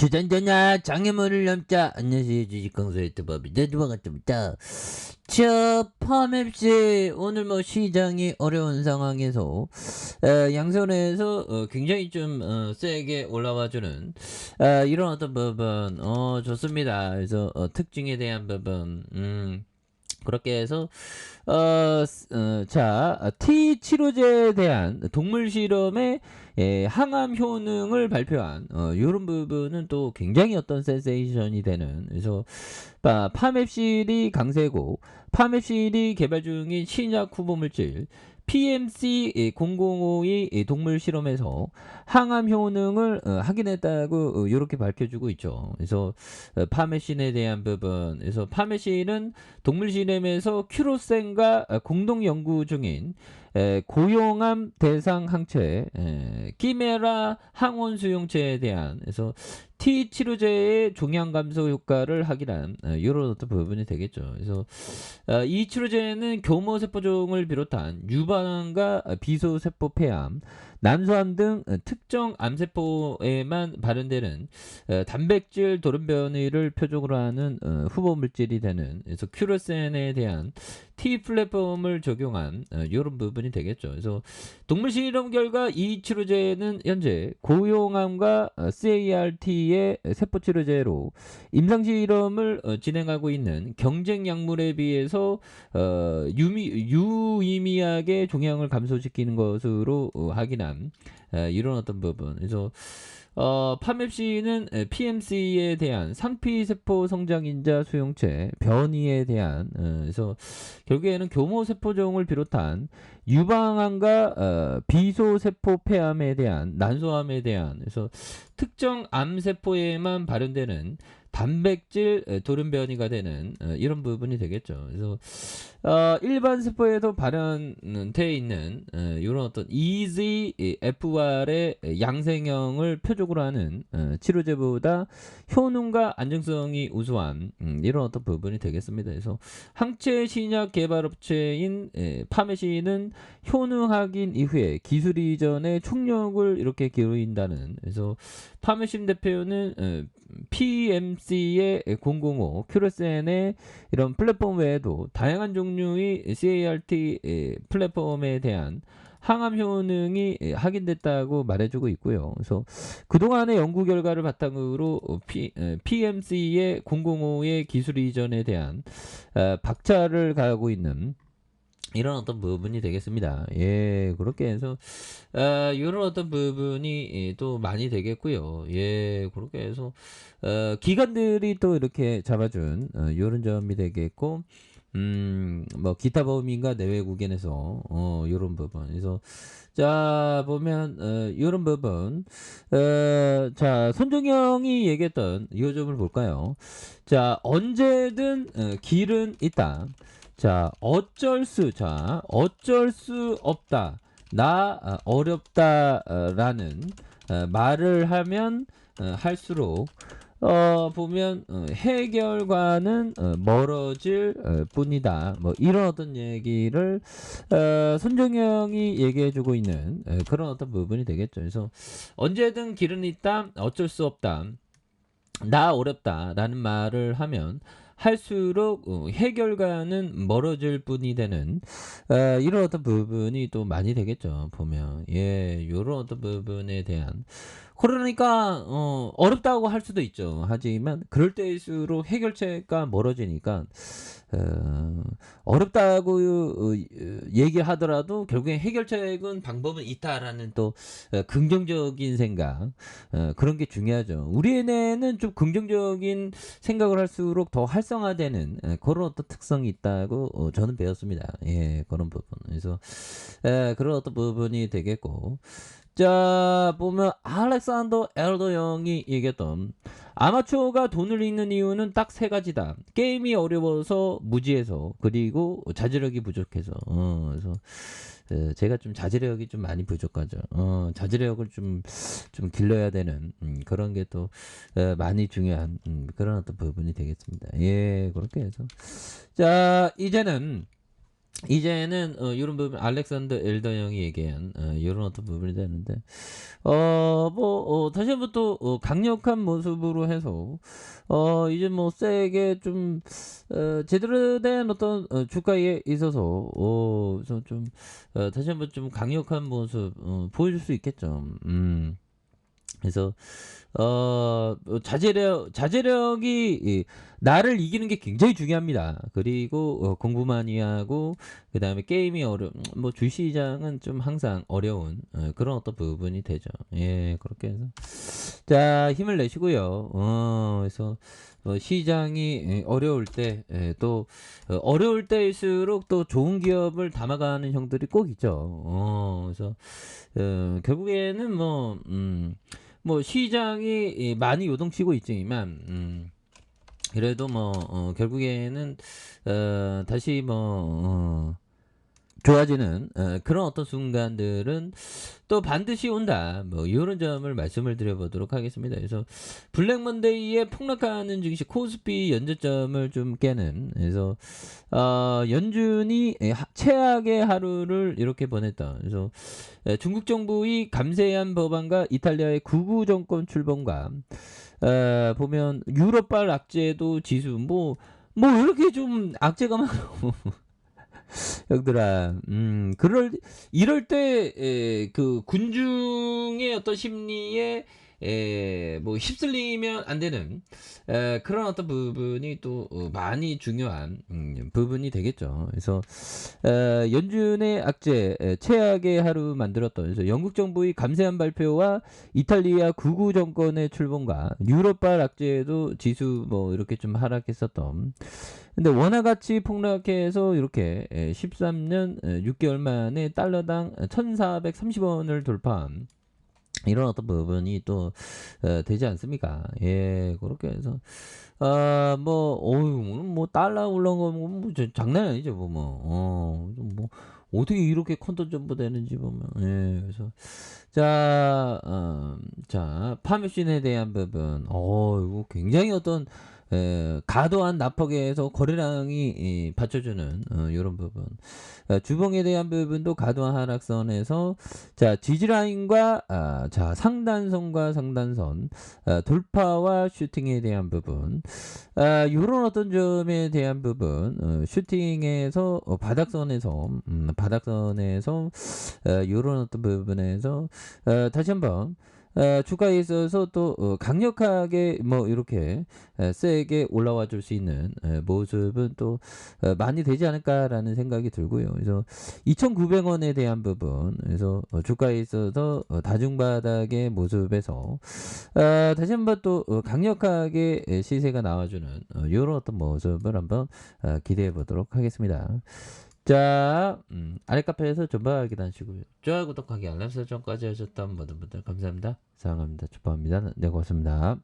주전자냐 장애물을 넘자. 안녕하세요, 주식강사 유튜버입니다. 반갑습니다. 자, 파맵시 오늘 뭐 시장이 어려운 상황에서 양선에서 굉장히 좀 세게 올라와주는 이런 어떤 부분 좋습니다. 그래서 특징에 대한 부분 그렇게 해서 T 치료제에 대한 동물 실험의 항암 효능을 발표한 이런 부분은 또 굉장히 어떤 센세이션이 되는. 그래서 파맵실이 강세고, 파맵실이 개발 중인 신약 후보 물질 PMC005이 동물 실험에서 항암 효능을 확인했다고 이렇게 밝혀주고 있죠. 그래서 파메신에 대한 부분, 그래서 파메신은 동물 실험에서 큐로센과 공동 연구 중인 고용암 대상 항체 키메라 항원 수용체에 대한, 그래서 T 치료제의 종양 감소 효과를 확인한 이런 어떤 부분이 되겠죠. 그래서 이 치료제는 교모세포종을 비롯한 유방암과 비소세포 폐암, 난소암 등 특정 암세포에만 발현되는 단백질 돌연변이를 표적으로 하는 후보 물질이 되는, 그래서 큐로센에 대한 T 플랫폼을 적용한 이런 부분이 되겠죠. 그래서 동물 실험 결과 이 치료제는 현재 고용암과 CAR-T의 세포 치료제로 임상 실험을 진행하고 있는 경쟁 약물에 비해서 유의미하게 종양을 감소시키는 것으로 확인한 이런 어떤 부분. 그래서 파맵시는 PMC에 대한 상피세포 성장인자 수용체 변이에 대한 그래서 결국에는 교모세포종을 비롯한 유방암과 비소세포 폐암에 대한, 난소암에 대한, 그래서 특정 암세포에만 발현되는 단백질 돌연변이가 되는 이런 부분이 되겠죠. 그래서 일반 세포에도 발현되어 있는 이런 어떤 EGFR의 양생형을 표적으로 하는 치료제보다 효능과 안정성이 우수한 이런 어떤 부분이 되겠습니다. 그래서 항체 신약 개발 업체인 파메시는 효능 확인 이후에 기술 이전에 총력을 이렇게 기울인다는, 그래서 파메신 대표는 PMC의 005, 큐로센의 이런 플랫폼 외에도 다양한 종류의 CAR-T 플랫폼에 대한 항암 효능이 확인됐다고 말해주고 있고요. 그래서 그동안의 연구 결과를 바탕으로 PMC의 005의 기술 이전에 대한 박차를 가하고 있는 이런 어떤 부분이 되겠습니다. 예, 그렇게 해서 이런 어떤 부분이 또 많이 되겠고요. 예, 그렇게 해서 기관들이 또 이렇게 잡아준 이런 점이 되겠고, 뭐 기타 범위가 내외국인에서 이런 부분. 그래서 자 보면 이런 부분, 자 손정영이 얘기했던 이 점을 볼까요? 자, 언제든 길은 있다. 자, 어쩔 수 없다. 나 어렵다라는 말을 하면 할수록 보면 해결과는 멀어질 뿐이다. 뭐 이런 어떤 얘기를 손정영이 얘기해주고 있는 그런 어떤 부분이 되겠죠. 그래서 언제든 길은 있다. 어쩔 수 없다. 나 어렵다라는 말을 하면 할수록 해결과는 멀어질 뿐이 되는 이런 어떤 부분이 또 많이 되겠죠. 보면 예, 이런 어떤 부분에 대한, 그러니까 어렵다고 할 수도 있죠. 하지만 그럴 때일수록 해결책과 멀어지니까 어렵다고 얘기하더라도 결국엔 해결책은 방법은 있다라는 또 긍정적인 생각, 그런 게 중요하죠. 우리 뇌는 좀 긍정적인 생각을 할수록 더 활성화되는 그런 어떤 특성이 있다고 저는 배웠습니다. 예, 그런 부분. 그래서 그런 어떤 부분이 되겠고, 자 보면 알렉산더 엘더 형이 얘기했던 아마추어가 돈을 잃는 이유는 딱 세 가지다. 게임이 어려워서, 무지해서, 그리고 자제력이 부족해서. 그래서 제가 좀 자제력이 좀 많이 부족하죠. 자제력을 좀 길러야 되는 그런 게 또 많이 중요한 그런 어떤 부분이 되겠습니다. 예, 그렇게 해서 자 이제는 이제는 이런 부분 알렉산더 엘더 형이 얘기한 이런 어떤 부분이 되는데 다시 한번 또 강력한 모습으로 해서 이제 뭐 세게 좀 제대로 된 어떤 주가에 있어서 그래서 좀 다시 한번 좀 강력한 모습 보여줄 수 있겠죠. 그래서 자제력이 나를 이기는 게 굉장히 중요합니다. 그리고 공부 많이 하고 그다음에 게임이 뭐 주시장은 좀 항상 어려운 그런 어떤 부분이 되죠. 예, 그렇게 해서 자 힘을 내시고요. 그래서 시장이 어려울 때 또 어려울 때일수록 또 좋은 기업을 담아가는 형들이 꼭 있죠. 그래서 결국에는 뭐 시장이 많이 요동치고 있지만 그래도 결국에는 다시 좋아지는 그런 어떤 순간들은 또 반드시 온다. 뭐 이런 점을 말씀을 드려보도록 하겠습니다. 그래서 블랙먼데이에 폭락하는 증시 코스피 연저점을 좀 깨는 그래서 연준이 최악의 하루를 이렇게 보냈다. 그래서 중국 정부의 감세한 법안과 이탈리아의 극우 정권 출범과 보면 유럽발 악재도 지수 뭐 이렇게 좀 악재가 많고 형들아, 이럴 때, 그, 군중의 어떤 심리에, 뭐, 휩쓸리면 안 되는, 그런 어떤 부분이 또, 많이 중요한, 부분이 되겠죠. 그래서, 연준의 악재, 최악의 하루 만들었던, 그래서 영국 정부의 감세한 발표와 이탈리아 극우 정권의 출범과 유럽발 악재도 지수 뭐, 이렇게 좀 하락했었던, 근데 원화가치 폭락해서 이렇게 13년 6개월 만에 달러당 1,430원을 돌파한 이런 어떤 부분이 또 되지 않습니까? 예, 그렇게 해서 오늘 뭐 달러 올라온 거뭐 장난 아니죠, 뭐 어떻게 이렇게 컨터 점프 되는지 보면 예, 그래서 자 파묘신에 대한 부분 이거 굉장히 어떤 과도한 납폭에서 거래량이 받쳐주는 이런 부분 주봉에 대한 부분도 과도한 하락선에서 자 지지라인과 자 상단선과 상단선 돌파와 슈팅에 대한 부분 이런 어떤 점에 대한 부분 슈팅에서 바닥선에서 이런 어떤 부분에서 다시 한번 주가에 있어서 또 강력하게 뭐 이렇게 세게 올라와 줄 수 있는 모습은 또 많이 되지 않을까라는 생각이 들고요. 그래서 2,900원에 대한 부분, 그래서 주가에 있어서 다중바닥의 모습에서 다시 한번 또 강력하게 시세가 나와주는 이런 어떤 모습을 한번 기대해 보도록 하겠습니다. 자, 아랫카페에서 존버하기 단시고요. 좋아요, 구독하기, 알람 설정까지 하셨던 모든 분들 감사합니다. 사랑합니다. 축복합니다. 네, 고맙습니다.